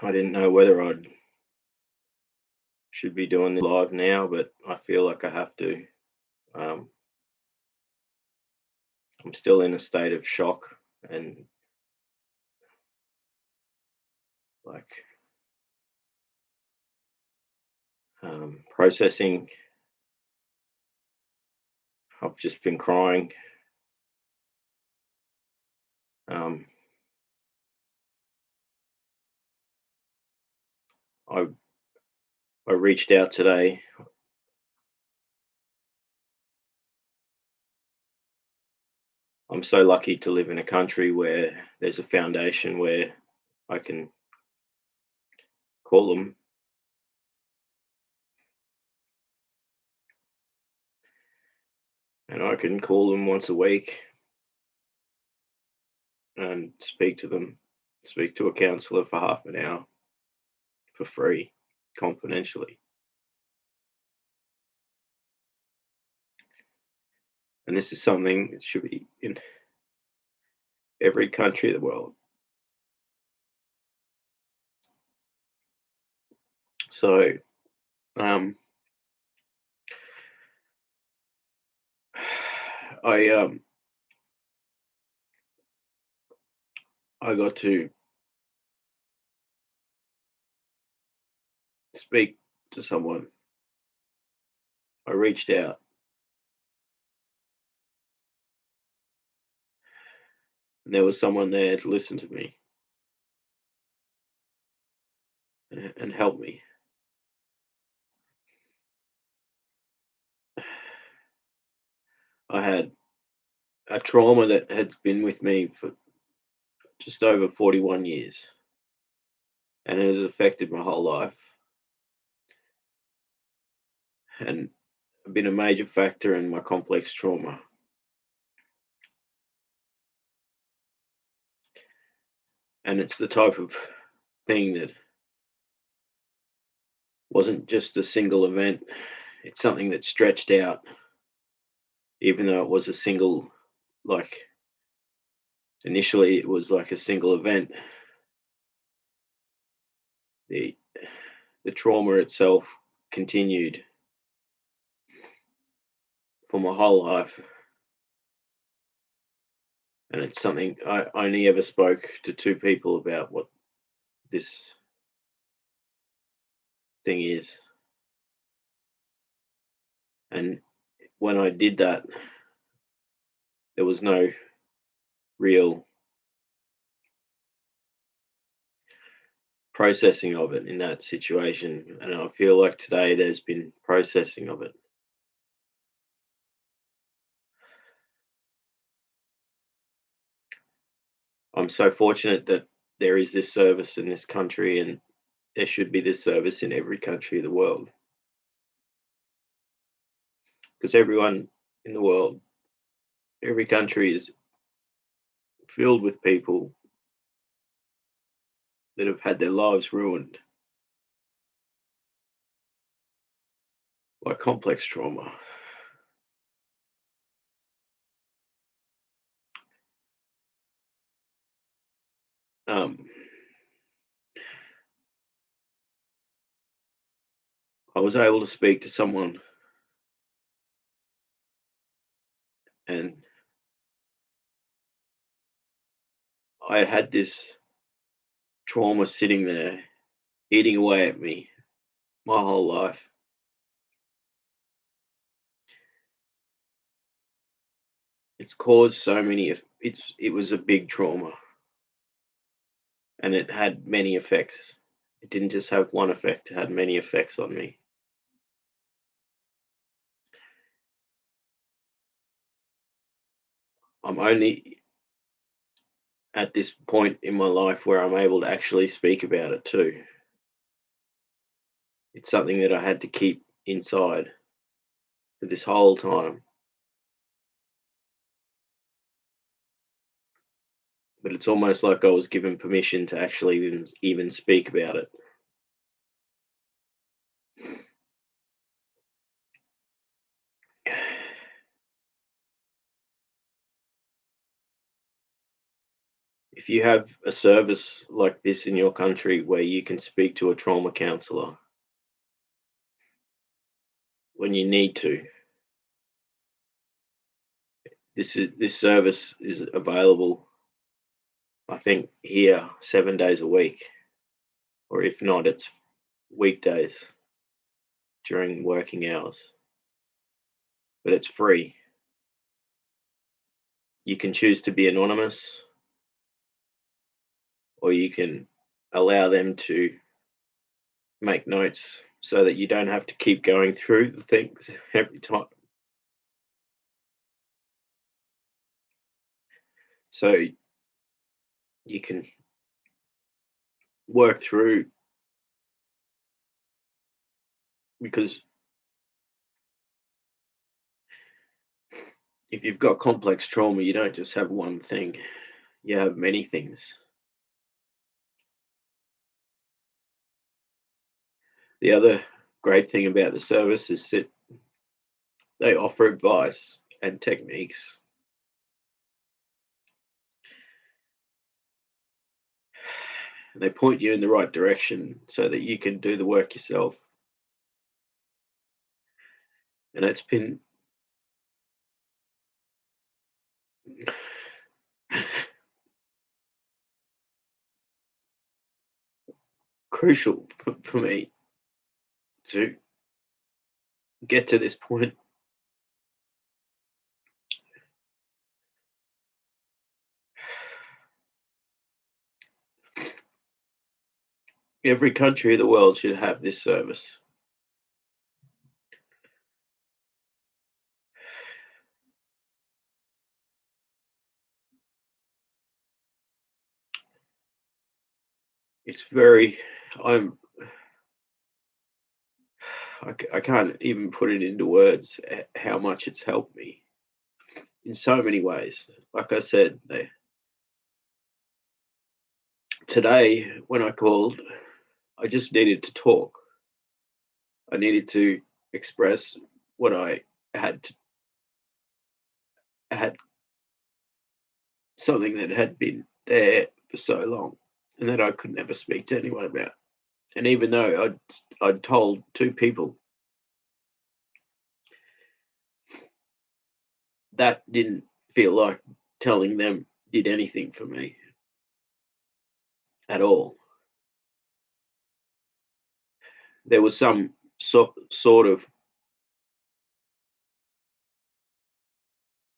I didn't know whether I should be doing this live now, but I feel like I have to. Um, I'm still in a state of shock and like processing. I've just been crying. Um, I I reached out today. I'm so lucky to live in a country where there's a foundation where I can call them, and I can call them once a week and speak to them, speak to a counsellor for half an hour for free, confidentially. And this is something that should be in every country of the world. So um, I I got to speak to someone. I reached out, and there was someone there to listen to me and help me. I had a trauma that had been with me for just over 41 years, and it has affected my whole life and been a major factor in my complex trauma. And it's the type of thing that wasn't just a single event, it's something that stretched out, even though it was a single, like initially it was like a single event. The the trauma itself continued for my whole life, and it's something I only ever spoke to two people about what this thing is. And when I did that, there was no real processing of it in that situation. And I feel like today there's been processing of it. I'm so fortunate that there is this service in this country, and there should be this service in every country of the world, because everyone in the world, every country is filled with people that have had their lives ruined by complex trauma. Um, I was able to speak to someone, and I had this trauma sitting there eating away at me my whole life. It's caused so many. It was a big trauma, and it had many effects. It didn't just have one effect; it had many effects on me. I'm only at this point in my life where I'm able to actually speak about it too. It's something that I had to keep inside for this whole time, but it's almost like I was given permission to actually even speak about it. if you have a service like this in your country where you can speak to a trauma counsellor when you need to, this service is available, I think, here 7 days a week, or if not, it's weekdays during working hours. But it's free. You can choose to be anonymous, or you can allow them to make notes so that you don't have to keep going through the things every time. So you can work through, because if you've got complex trauma, you don't just have one thing, you have many things. The other great thing about the service is that they offer advice and techniques. And they point you in the right direction so that you can do the work yourself. And it's been crucial for me to get to this point. Every country of the world should have this service. It's very, I'm, I can't even put it into words how much it's helped me in so many ways. Like I said, today when I called, I just needed to talk. I needed to express what I had something that had been there for so long and that I could never speak to anyone about. And even though I'd told two people, that didn't feel like telling them did anything for me at all. There was some sort of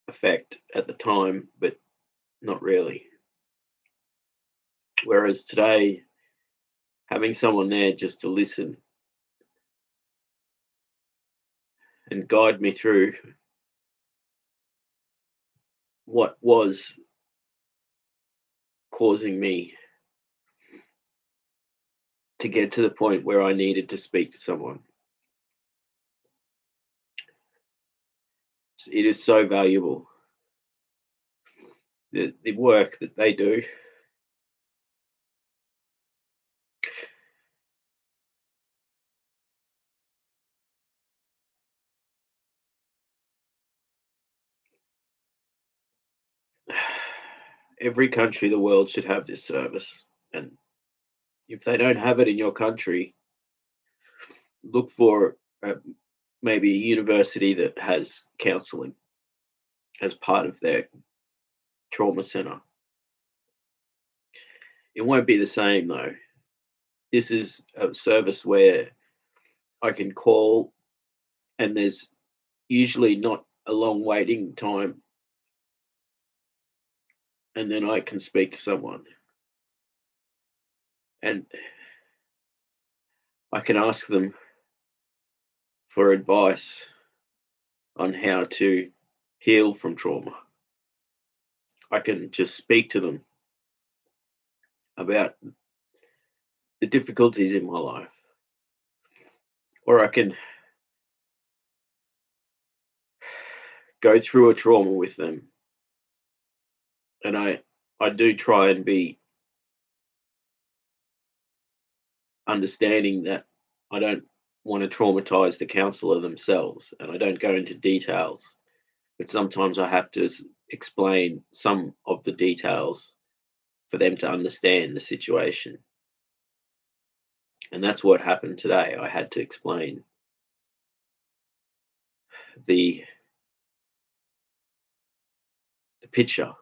effect at the time, but not really. Whereas today, having someone there just to listen and guide me through what was causing me to get to the point where I needed to speak to someone. It is so valuable. The work that they do. Every country in the world should have this service. And if they don't have it in your country, look for maybe a university that has counselling as part of their trauma center. It won't be the same though. This is a service where I can call and there's usually not a long waiting time, and then I can speak to someone and I can ask them for advice on how to heal from trauma. I can just speak to them about the difficulties in my life, or I can go through a trauma with them. And I do try and be understanding that I don't want to traumatize the counselor themselves, and I don't go into details, but sometimes I have to explain some of the details for them to understand the situation. And that's what happened today. I had to explain the picture,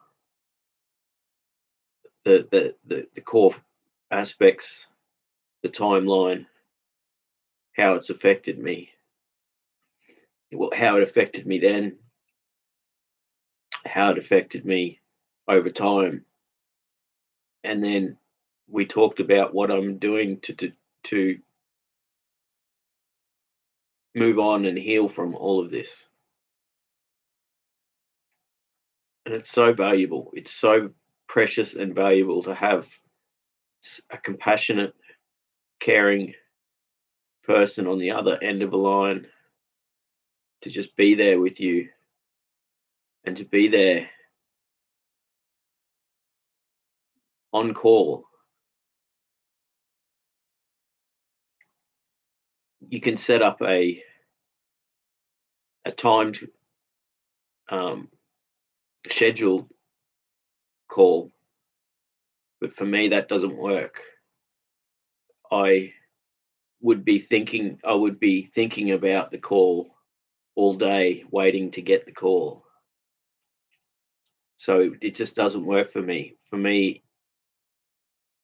the core aspects, the timeline, how it's affected me, how it affected me then, how it affected me over time, and then we talked about what I'm doing to move on and heal from all of this. And it's so valuable. It's so precious and valuable to have a compassionate, caring person on the other end of a line to just be there with you and to be there on call. You can set up a timed um, scheduled call, but for me that doesn't work. I I would be thinking about the call all day, waiting to get the call. So it just doesn't work for me. For me,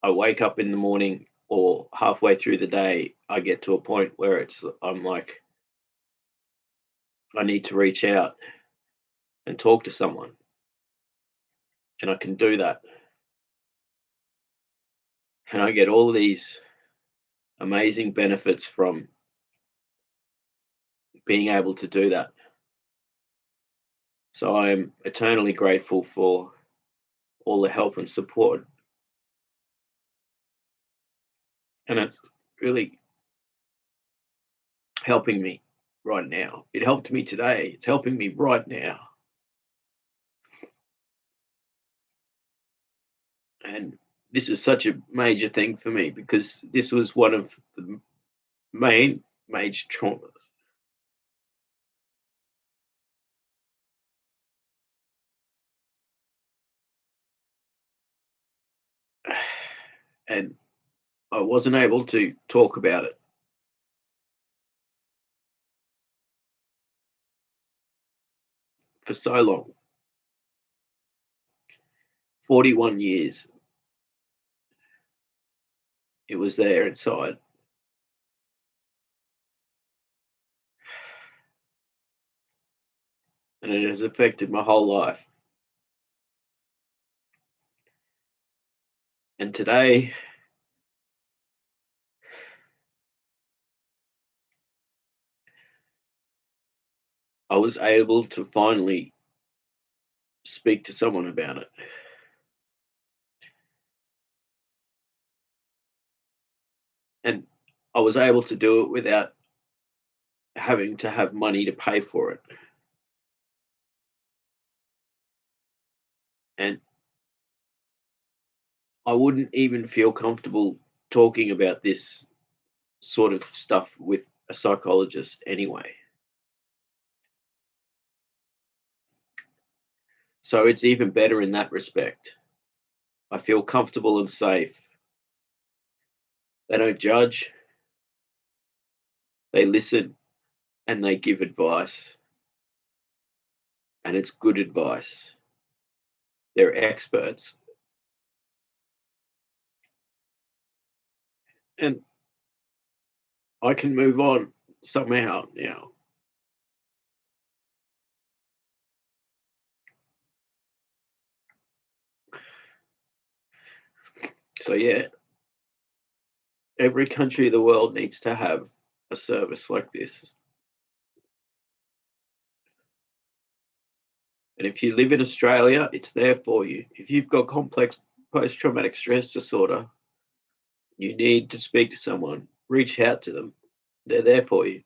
I wake up in the morning or halfway through the day, I get to a point where I'm like, I need to reach out and talk to someone. And I can do that. And I get all these amazing benefits from being able to do that. So I am eternally grateful for all the help and support. And it's really helping me right now. It helped me today. It's helping me right now. And this is such a major thing for me because this was one of the main major traumas. And I wasn't able to talk about it for so long. 41 years it was there inside. And it has affected my whole life. And today, I was able to finally speak to someone about it. And I was able to do it without having to have money to pay for it. And I wouldn't even feel comfortable talking about this sort of stuff with a psychologist anyway. So it's even better in that respect. I feel comfortable and safe. They don't judge, they listen, and they give advice. And it's good advice. They're experts. And I can move on somehow now. So, yeah, every country of the world needs to have a service like this. And if you live in Australia, it's there for you. If you've got complex post traumatic stress disorder, you need to speak to someone, reach out to them. They're there for you.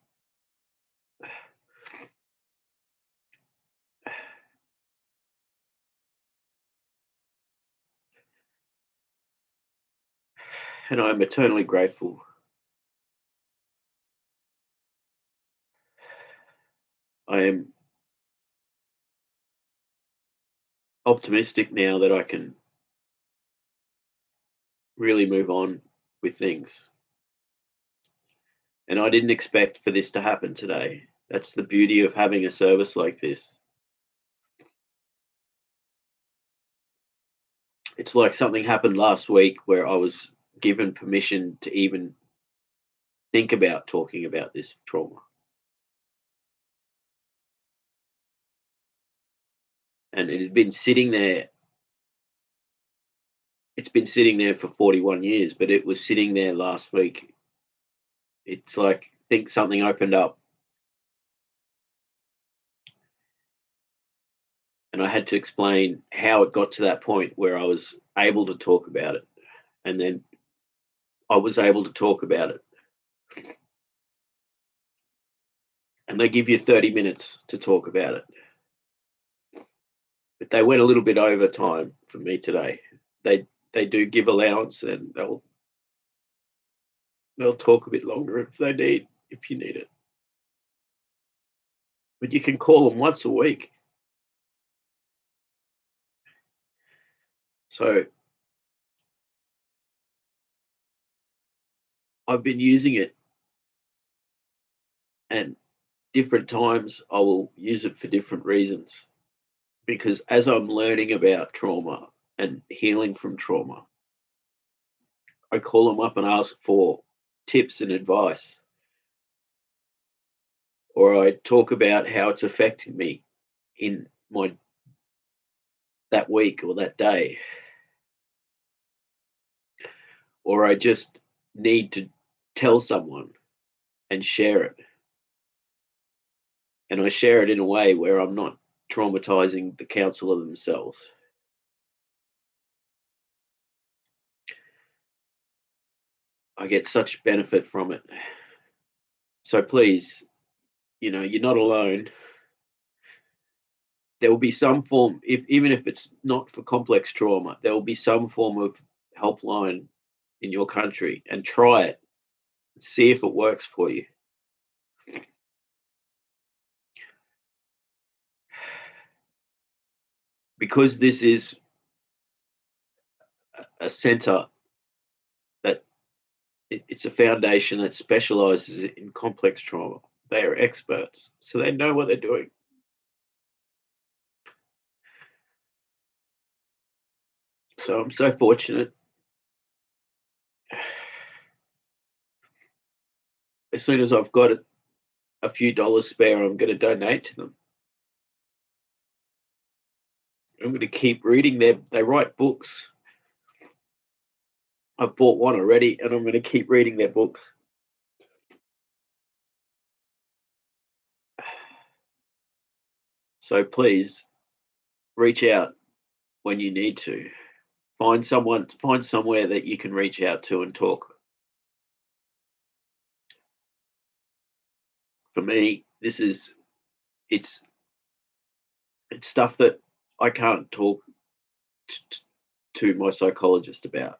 And I'm eternally grateful. I am optimistic now that I can really move on with things. And I didn't expect for this to happen today. That's the beauty of having a service like this. It's like something happened last week where I was given permission to even think about talking about this trauma. And it had been sitting there. It's been sitting there for 41 years, but it was sitting there last week. It's like think something opened up and I had to explain how it got to that point where I was able to talk about it. And then I was able to talk about it. And they give you 30 minutes to talk about it. But they went a little bit over time for me today. They do give allowance and they'll talk a bit longer if you need it. But you can call them once a week. So I've been using it, and different times I will use it for different reasons. Because as I'm learning about trauma and healing from trauma, I call them up and ask for tips and advice, or I talk about how it's affecting me in my that week or that day, or I just need to tell someone and share it. And I share it in a way where I'm not traumatizing the counsellor themselves. I get such benefit from it. So please, you're not alone. There will be some form, if even if it's not for complex trauma, there will be some form of helpline in your country, and try it. See if it works for you. Because this is a center that it's a foundation that specializes in complex trauma. They are experts, so they know what they're doing. So I'm so fortunate. As soon as I've got a few dollars spare, I'm going to donate to them. I'm going to keep reading they write books. I've bought one already, and I'm going to keep reading their books. So please reach out when you need to. Find somewhere that you can reach out to and talk. For me, it's stuff that I can't talk to my psychologist about,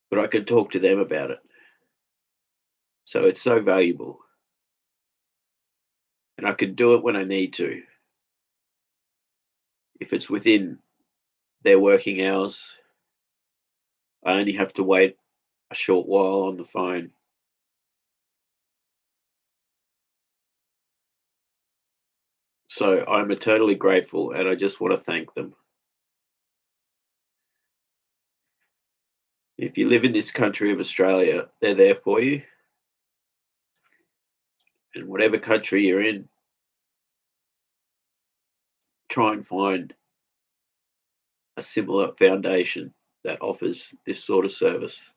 but I can talk to them about it. So it's so valuable, and I can do it when I need to. If it's within their working hours, I only have to wait a short while on the phone. So I'm eternally grateful, and I just want to thank them. If you live in this country of Australia, they're there for you. And whatever country you're in, try and find a similar foundation that offers this sort of service.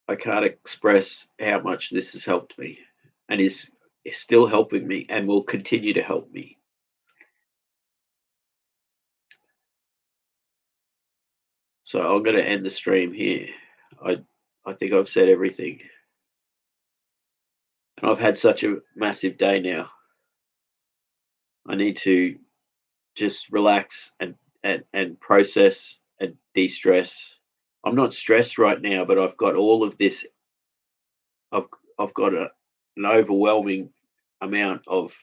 I can't express how much this has helped me, and is still helping me and will continue to help me. So I'm going to end the stream here. I think I've said everything. And I've had such a massive day now. I need to just relax and process and de-stress. I'm not stressed right now, but I've got all of this. I've I've got an overwhelming amount of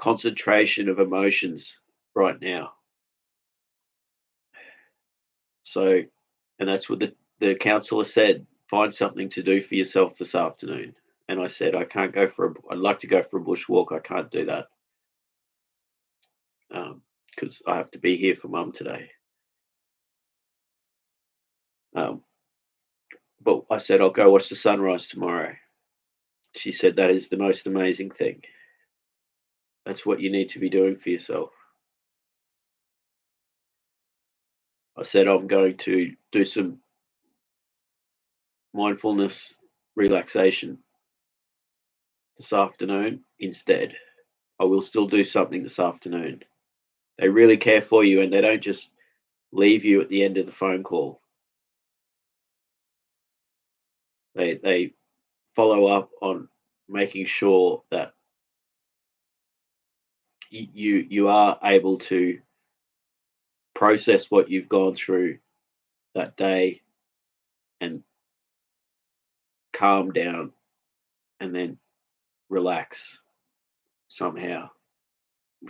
concentration of emotions right now. So, and that's what the counsellor said, find something to do for yourself this afternoon. And I said, I can't go for I'd like to go for a bushwalk. I can't do that because I have to be here for mum today. Um, but I said, I'll go watch the sunrise tomorrow. She said, that is the most amazing thing. That's what you need to be doing for yourself. I said, I'm going to do some mindfulness relaxation this afternoon instead. I will still do something this afternoon. They really care for you and they don't just leave you at the end of the phone call. They follow up on making sure that you are able to process what you've gone through that day and calm down and then relax somehow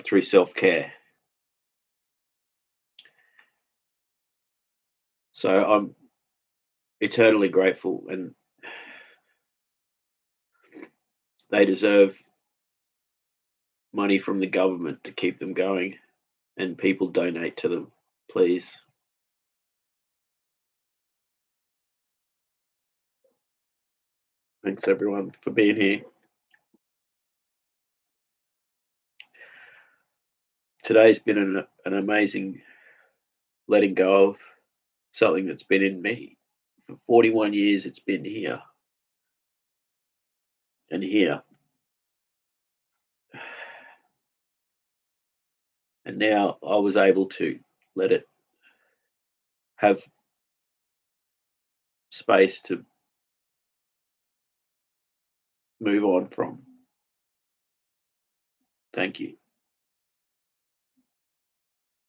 through self-care. So I'm eternally grateful, and they deserve money from the government to keep them going, and people donate to them, please. Thanks everyone for being here. Today's been an amazing letting go of something that's been in me for 41 years. It's been here and here, and now I was able to let it have space to move on from. Thank you.